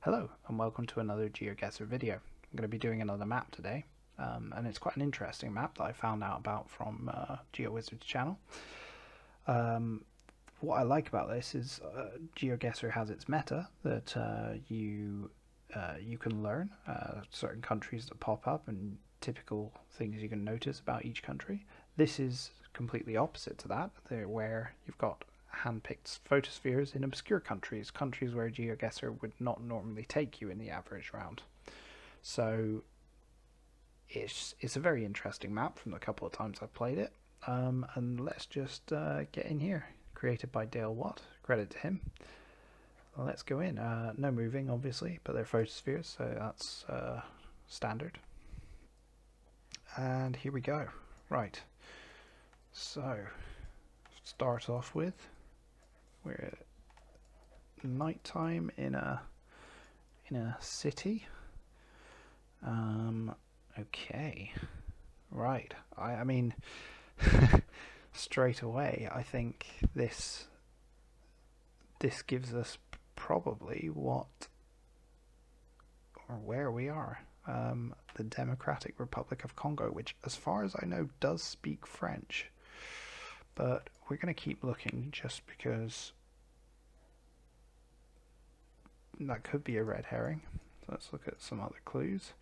Hello and welcome to another GeoGuessr video. I'm going to be doing another map today, and it's quite an interesting map that I found out about from GeoWizard's channel. What I like about this is GeoGuessr has its meta that you can learn certain countries that pop up and typical things you can notice about each country. This is completely opposite to that, where you've got hand-picked photospheres in obscure countries, countries where GeoGuessr would not normally take you in the average round. So it's a very interesting map from the couple of times I've played it. And let's just get in here. Created by Dale Watt, credit to him. Well, let's go in. No moving, obviously, but they're photospheres, so that's standard. And here we go. Right. So, start off with, we're at nighttime in a city. Okay. Right. I mean, straight away, I think this gives us probably what or where we are. The Democratic Republic of Congo, which, as far as I know, does speak French. But we're going to keep looking just because that could be a red herring. So let's look at some other clues.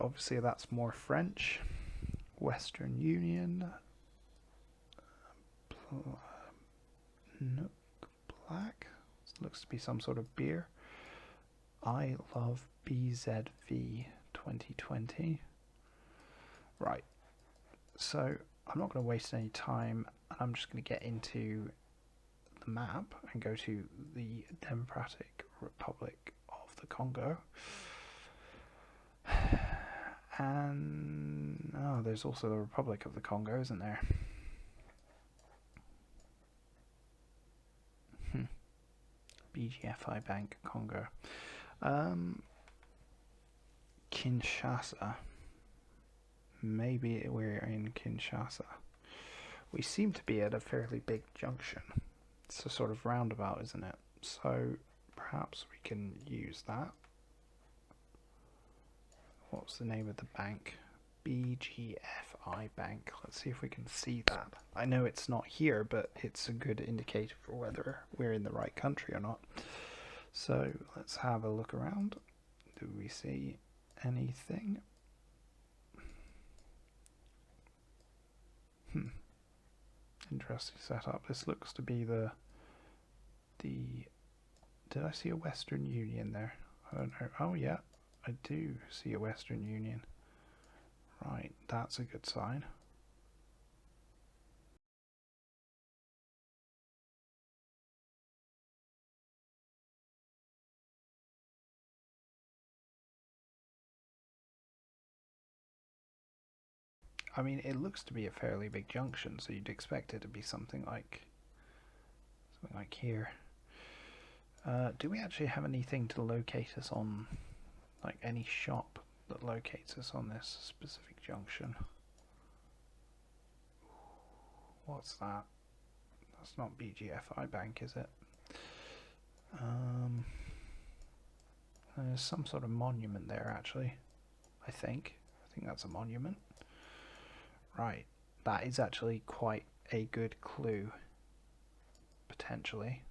Obviously, that's more French. Western Union. Nook Black. This looks to be some sort of beer. I love BZV 2020. Right. So I'm not going to waste any time, and I'm just going to get into the map and go to the Democratic Republic of the Congo. And there's also the Republic of the Congo, isn't there? BGFI Bank Congo. Kinshasa. Maybe we're in Kinshasa. We seem to be at a fairly big junction. It's a sort of roundabout, isn't it? So perhaps we can use that. What's the name of the bank? BGFI Bank. Let's see if we can see that. I know it's not here, but it's a good indicator for whether we're in the right country or not. So let's have a look around. Do we see anything? Interesting setup. This looks to be the did I see a Western Union there? I don't know. Oh yeah, I do see a Western Union. Right, that's a good sign. I mean, it looks to be a fairly big junction, so you'd expect it to be something like here. Do we actually have anything to locate us on, like any shop that locates us on this specific junction? What's that? That's not BGFI Bank, is it? There's some sort of monument there, actually. I think that's a monument. Right, that is actually quite a good clue, potentially.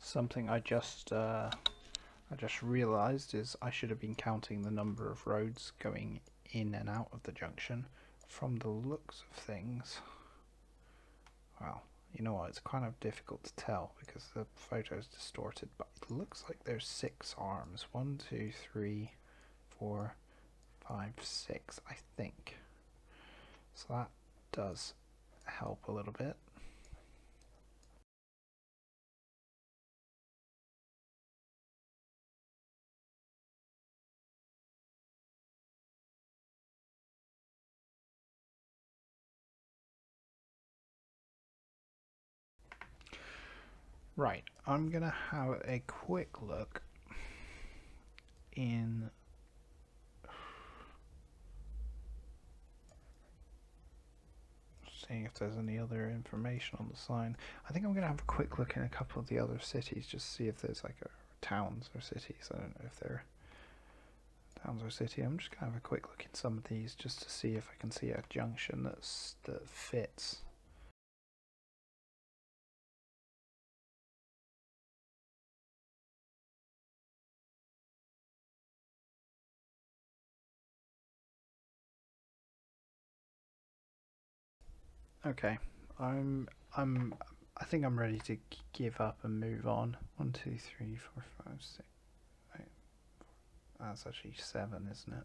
Something I just realised is I should have been counting the number of roads going in and out of the junction. From the looks of things, well, you know what, it's kind of difficult to tell because the photo is distorted, but it looks like there's 6 arms. 1, 2, 3, 4, 5, 6, I think. So that does help a little bit. Right, I'm gonna have a quick look in seeing if there's any other information on the sign. I think I'm gonna have a quick look in a couple of the other cities just to see if there's like towns or cities. I don't know if they're towns or city. I'm just gonna have a quick look in some of these just to see if I can see a junction that fits. Okay, I'm I think I'm ready to give up and move on. 1, 2, 3, 4, 5, 6, 8. That's actually 7, isn't it?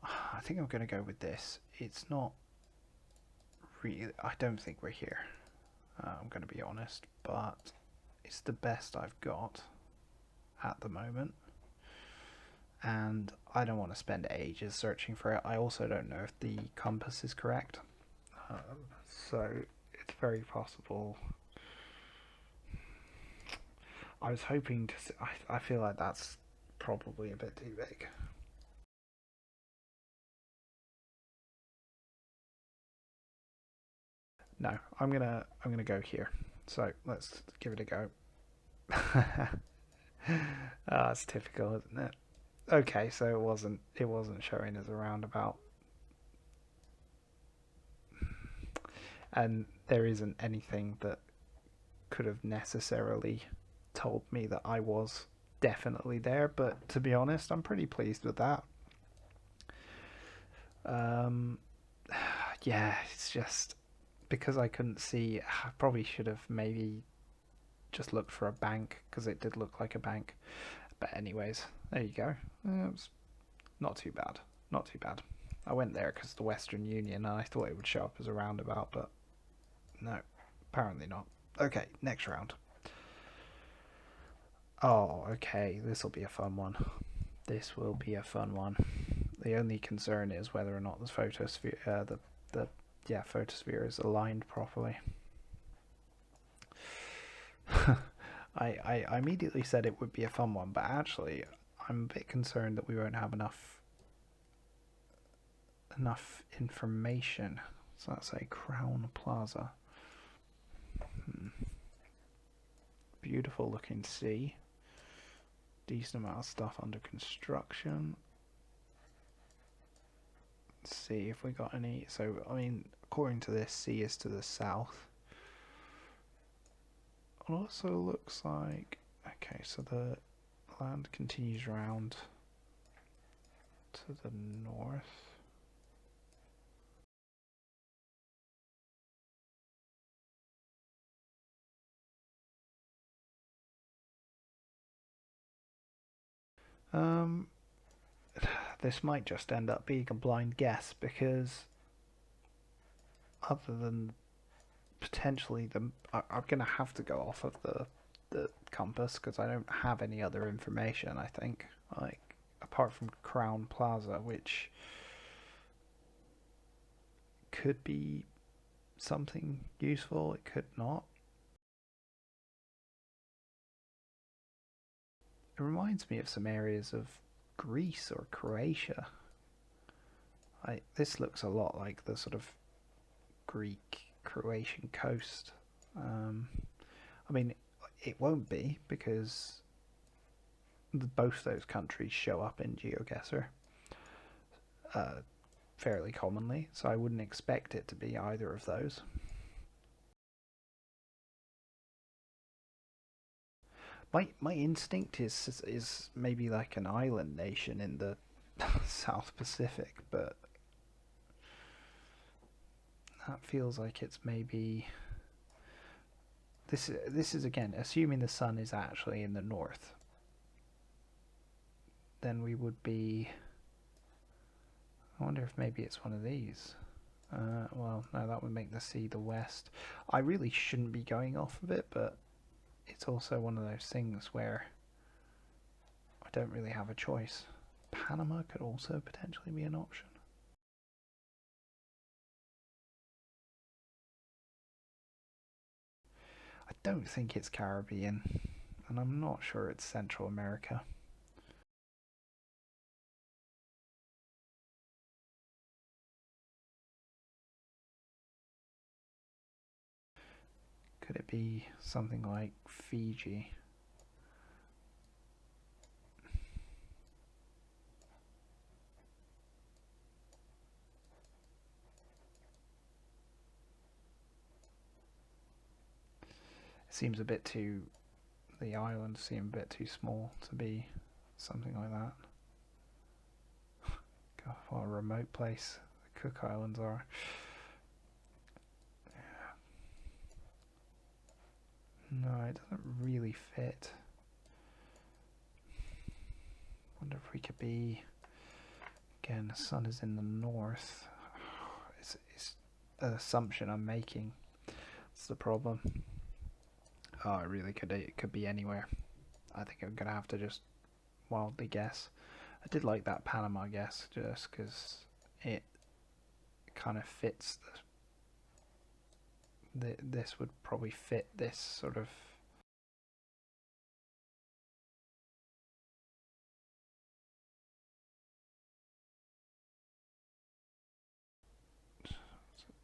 I think I'm gonna go with this. It's not really. I don't think we're here. I'm gonna be honest, but it's the best I've got at the moment, and I don't want to spend ages searching for it. I also don't know if the compass is correct, so it's very possible. I was hoping to. I feel like that's probably a bit too big. No, I'm gonna go here. So let's give it a go. It's typical, isn't it? Okay, so it wasn't showing as a roundabout, and there isn't anything that could have necessarily told me that I was definitely there. But to be honest, I'm pretty pleased with that. Um, yeah, it's just because I couldn't see. I probably should have maybe just looked for a bank because it did look like a bank. But anyways, there you go. It was not too bad. Not too bad. I went there because the Western Union, and I thought it would show up as a roundabout, but no, apparently not. Okay, next round. Oh, okay, this will be a fun one. This will be a fun one. The only concern is whether or not the photosphere, the photosphere is aligned properly. I immediately said it would be a fun one, but actually, I'm a bit concerned that we won't have enough information. So that's a Crown Plaza. Beautiful looking sea. Decent amount of stuff under construction. Let's see if we got any. So, I mean, according to this, sea is to the south. It also looks like. Okay, so the land continues round to the north. Um, this might just end up being a blind guess because other than potentially I'm gonna have to go off of the compass because I don't have any other information. I think like apart from Crown Plaza, which could be something useful, it could not. It reminds me of some areas of Greece or Croatia. This looks a lot like the sort of Greek Croatian coast. I mean, it won't be because both those countries show up in GeoGuessr uh, fairly commonly, so I wouldn't expect it to be either of those. My instinct is maybe like an island nation in the South Pacific, but that feels like it's maybe this is again assuming the sun is actually in the north. Then we would be. I wonder if maybe it's one of these. Well, no, that would make the sea the west. I really shouldn't be going off of it, but it's also one of those things where I don't really have a choice. Panama could also potentially be an option. I don't think it's Caribbean, and I'm not sure it's Central America. Could it be something like Fiji? It seems a bit too. The islands seem a bit too small to be something like that. God, what a remote place the Cook Islands are. No, it doesn't really fit. Wonder if we could be. Again, the sun is in the north. It's an assumption I'm making. That's the problem. Oh, it really could. It could be anywhere. I think I'm gonna have to just wildly guess. I did like that Panama guess just because it kind of fits. This would probably fit this sort of.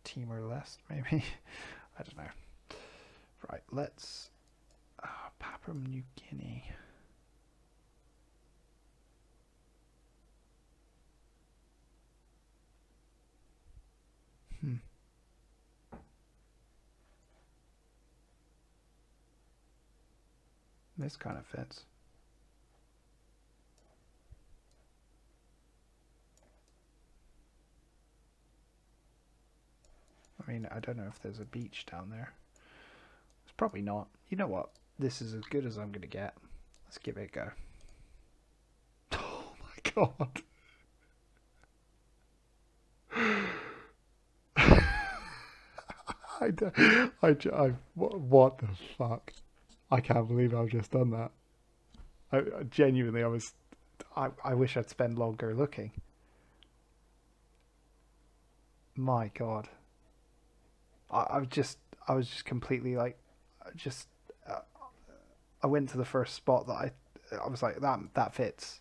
Timor Leste, maybe. I don't know. Right, let's. Papua New Guinea. Hmm. This kind of fits. I mean, I don't know if there's a beach down there. It's probably not. You know what? This is as good as I'm going to get. Let's give it a go. Oh my god. What the fuck? I can't believe I've just done that. Genuinely, I wish I'd spent longer looking. My god. I was just completely like, just, uh, I went to the first spot that I was like, that fits.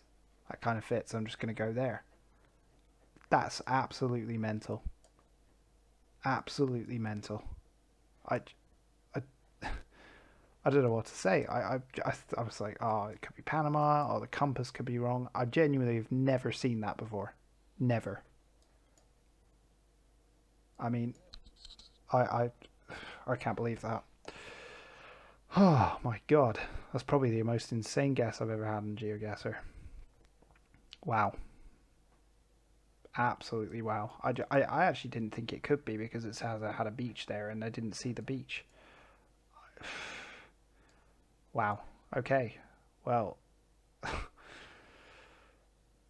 That kind of fits. I'm just going to go there. That's absolutely mental. Absolutely mental. I, I, I don't know what to say. I was like, oh, it could be Panama, or the compass could be wrong. I genuinely have never seen that before. Never. I mean, I, I, I can't believe that. Oh my god, that's probably the most insane guess I've ever had in GeoGuessr. Wow, absolutely wow. I actually didn't think it could be because it has had a beach there, and I didn't see the beach. Wow. Okay. Well,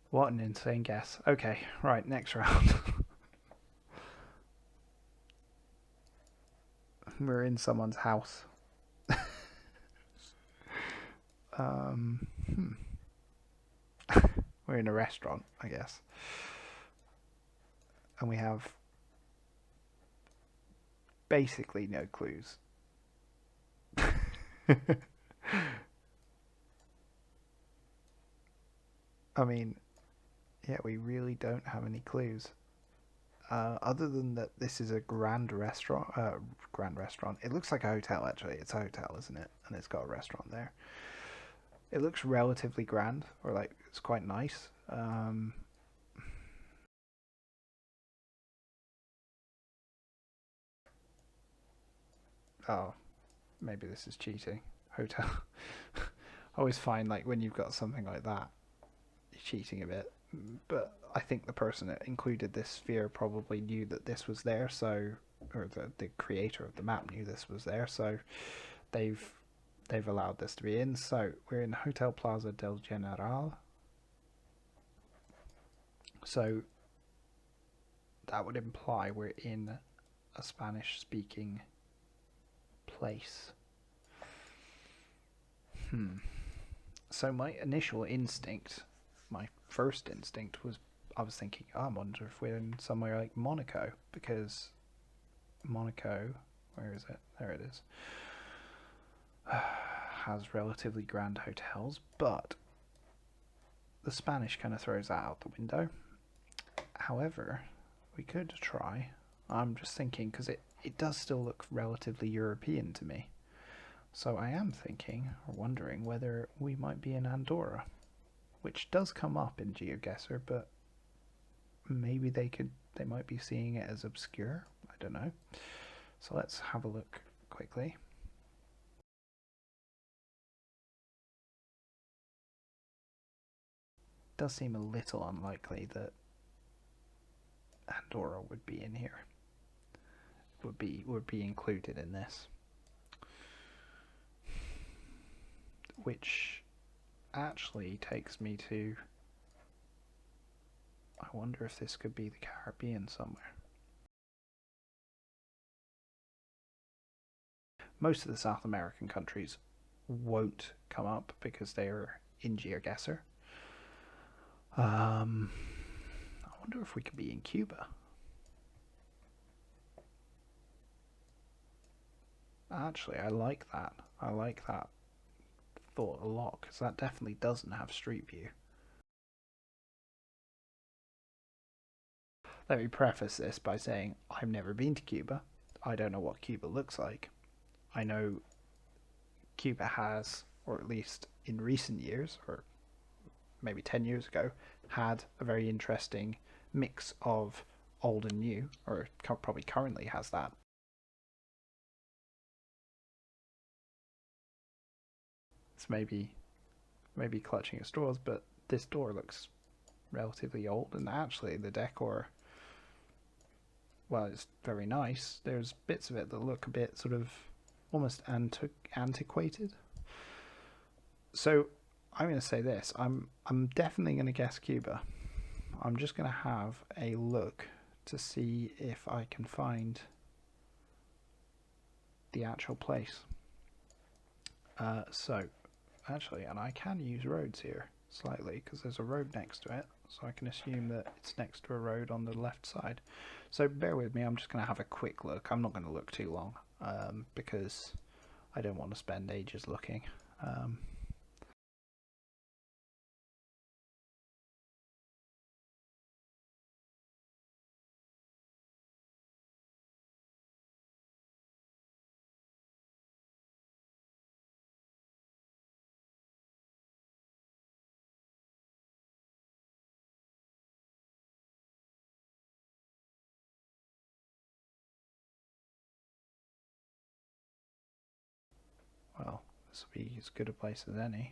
what an insane guess. Okay, right, next round. We're in someone's house. Hmm. We're in a restaurant, I guess, and we have basically no clues. I mean, yeah, we really don't have any clues. Other than that, this is a grand restaurant. Grand restaurant. It looks like a hotel, actually. It's a hotel, isn't it? And it's got a restaurant there. It looks relatively grand, or like it's quite nice. Oh, maybe this is cheating. Hotel. I always find like when you've got something like that, you're cheating a bit. But I think the person that included this sphere probably knew that this was there, so or the creator of the map knew this was there, so they've they've allowed this to be in. So we're in Hotel Plaza del General. So that would imply we're in a Spanish-speaking place. So my initial instinct, my first instinct was, I was thinking, oh, I wonder if we're in somewhere like Monaco, because Monaco, where is it? There it is, has relatively grand hotels, but the Spanish kind of throws that out the window. However, we could try. I'm just thinking, because it does still look relatively European to me. So I am thinking, or wondering, whether we might be in Andorra, which does come up in GeoGuessr, but maybe they might be seeing it as obscure. I don't know. So let's have a look quickly. It does seem a little unlikely that Andorra would be in here. Would be included in this. Which actually takes me to, I wonder if this could be the Caribbean somewhere. Most of the South American countries won't come up because they are in GeoGuessr. I wonder if we could be in Cuba. Actually, I like that. I like that thought a lot, because that definitely doesn't have Street View. Let me preface this by saying I've never been to Cuba. I don't know what Cuba looks like. I know Cuba has, or at least in recent years, or maybe 10 years ago, had a very interesting mix of old and new, or probably currently has that. It's maybe clutching at straws, but this door looks relatively old, and actually the decor, well, it's very nice. There's bits of it that look a bit sort of almost antiquated. So I'm going to say this. I'm definitely going to guess Cuba. I'm just going to have a look to see if I can find the actual place. So actually, and I can use roads here slightly because there's a road next to it, so I can assume that it's next to a road on the left side. So bear with me, I'm just going to have a quick look. I'm not going to look too long because I don't want to spend ages looking. Well, this will be as good a place as any.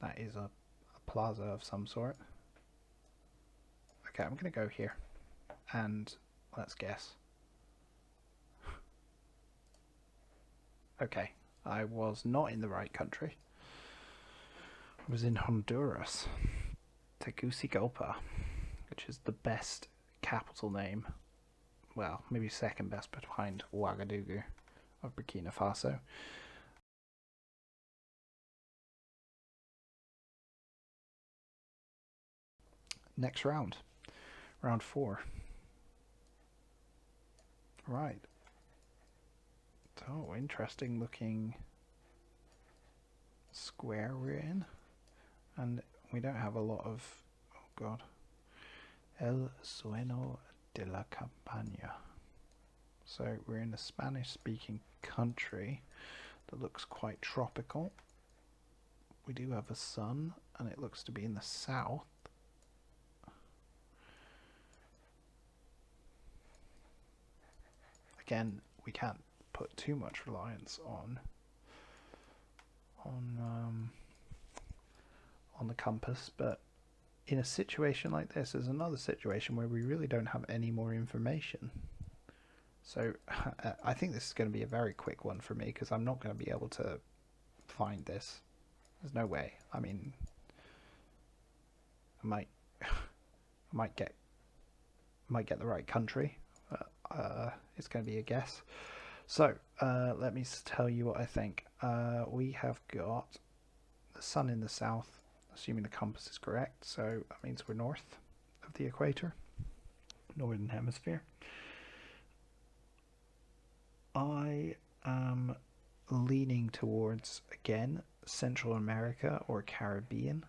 That is a plaza of some sort. Okay, I'm going to go here and let's guess. Okay, I was not in the right country. I was in Honduras. Tegucigalpa, which is the best capital name. Well, maybe second best behind Ouagadougou of Burkina Faso. Next round. Round 4. Right. Oh, interesting looking square we're in. And we don't have a lot of... Oh god. El Sueno de la Campaña. So we're in a Spanish-speaking country that looks quite tropical. We do have a sun, and it looks to be in the south. Again, we can't put too much reliance on the compass, but in a situation like this, there's another situation where we really don't have any more information. So I think this is going to be a very quick one for me because I'm not going to be able to find this. There's no way. I mean, I might get might get the right country. It's going to be a guess. So let me tell you what I think. We have got the sun in the south, assuming the compass is correct. So that means we're north of the equator, northern hemisphere. I am leaning towards, again, Central America or Caribbean.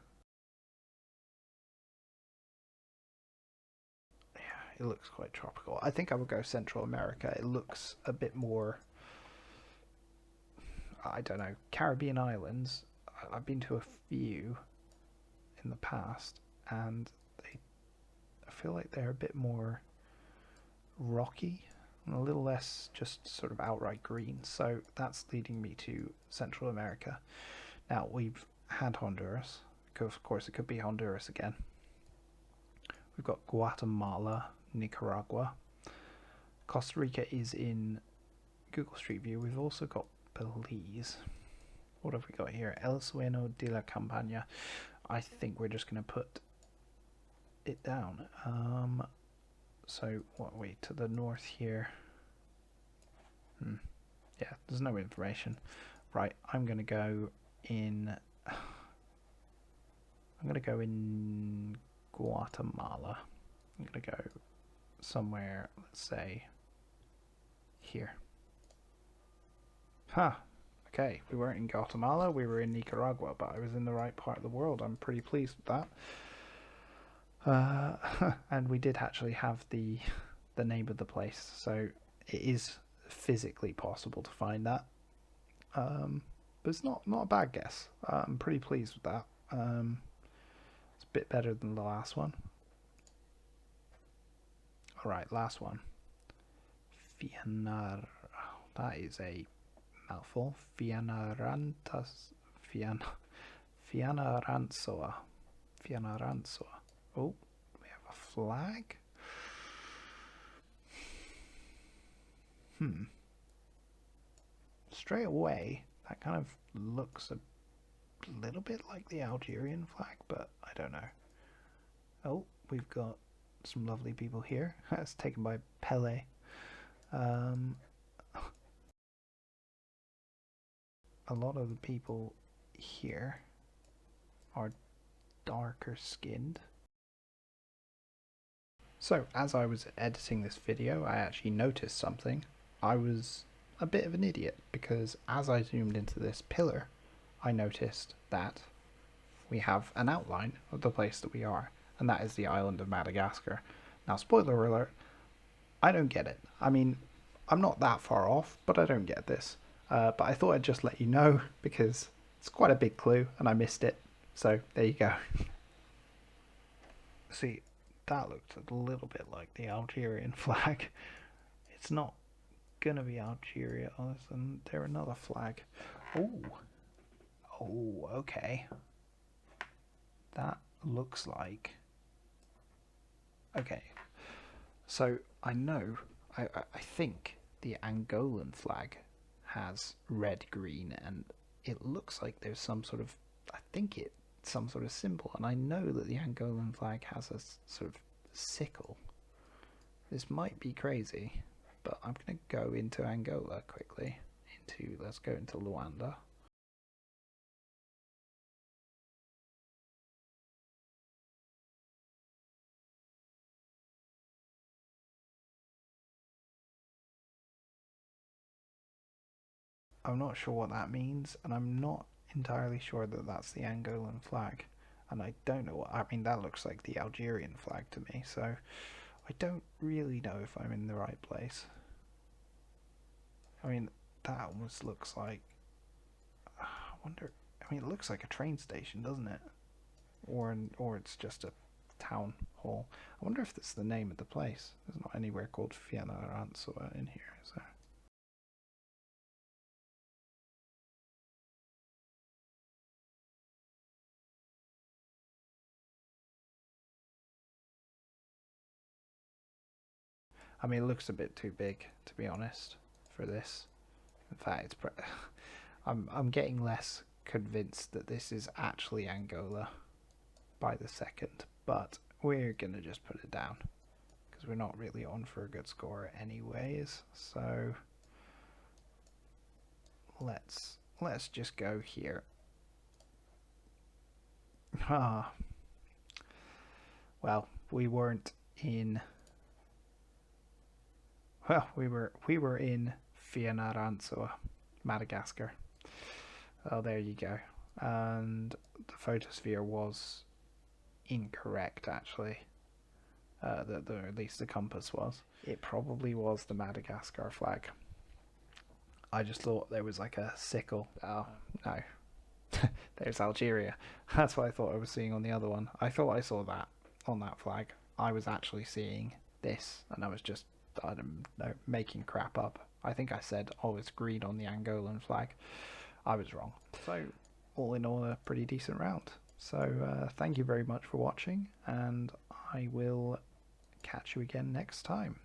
Yeah, it looks quite tropical. I think I would go Central America. It looks a bit more, I don't know, Caribbean islands. I've been to a few in the past, and I feel like they're a bit more rocky and a little less just sort of outright green. So that's leading me to Central America. Now, we've had Honduras. Of course, it could be Honduras again. We've got Guatemala, Nicaragua. Costa Rica is in Google Street View. We've also got Belize. What have we got here? El Sueno de la Campaña. I think we're just going to put it down. So, what are we? To the north here. Yeah, there's no information. Right, I'm going to go in... I'm going to go in Guatemala. I'm going to go somewhere, let's say, here. Huh. Okay, we weren't in Guatemala, we were in Nicaragua, but I was in the right part of the world. I'm pretty pleased with that. And we did actually have the name of the place, so it is physically possible to find that. But it's not a bad guess. I'm pretty pleased with that. It's a bit better than the last one. Alright, last one. Fianar. That is a mouthful. Fianarantas. Fianaransoa. Fianaransoa. Oh, we have a flag. Straight away, that kind of looks a little bit like the Algerian flag, but I don't know. Oh, we've got some lovely people here. It's taken by Pele. A lot of the people here are darker skinned. So, as I was editing this video, I actually noticed something. I was a bit of an idiot, because as I zoomed into this pillar, I noticed that we have an outline of the place that we are, and that is the island of Madagascar. Now, spoiler alert, I don't get it. I mean, I'm not that far off, but I don't get this. But I thought I'd just let you know, because it's quite a big clue, and I missed it. So, there you go. See, that looked a little bit like the Algerian flag. It's not gonna be Algeria, other than they're another flag. Oh, okay. That looks like... Okay, so I know, I think the Angolan flag has red, green, and it looks like there's some sort of, I think it's some sort of symbol, and I know that the Angolan flag has a sort of sickle. This might be crazy, but I'm going to go into Angola quickly. Let's go into Luanda. I'm not sure what that means, and I'm not entirely sure that that's the Angolan flag. And I don't know what, I mean, that looks like the Algerian flag to me, so I don't really know if I'm in the right place. I mean, that almost looks like, I wonder, I mean, it looks like a train station, doesn't it? Or it's just a town hall. I wonder if that's the name of the place. There's not anywhere called Fianarantsoa in here, is there? I mean, it looks a bit too big, to be honest, for this. In fact, I'm getting less convinced that this is actually Angola by the second, but we're gonna just put it down because because we're not really on for a good score anyways. So let's just go here. Ah, well, we weren't in. Well, we were in Fianarantsoa, Madagascar. Oh, there you go. And the photosphere was incorrect, actually. At least the compass was. It probably was the Madagascar flag. I just thought there was like a sickle. Oh, no. There's Algeria. That's what I thought I was seeing on the other one. I thought I saw that on that flag. I was actually seeing this, and I was just, I don't know, making crap up. I think I said, oh, it's green on the Angolan flag. I was wrong. So, all in all, a pretty decent round. So, thank you very much for watching, and I will catch you again next time.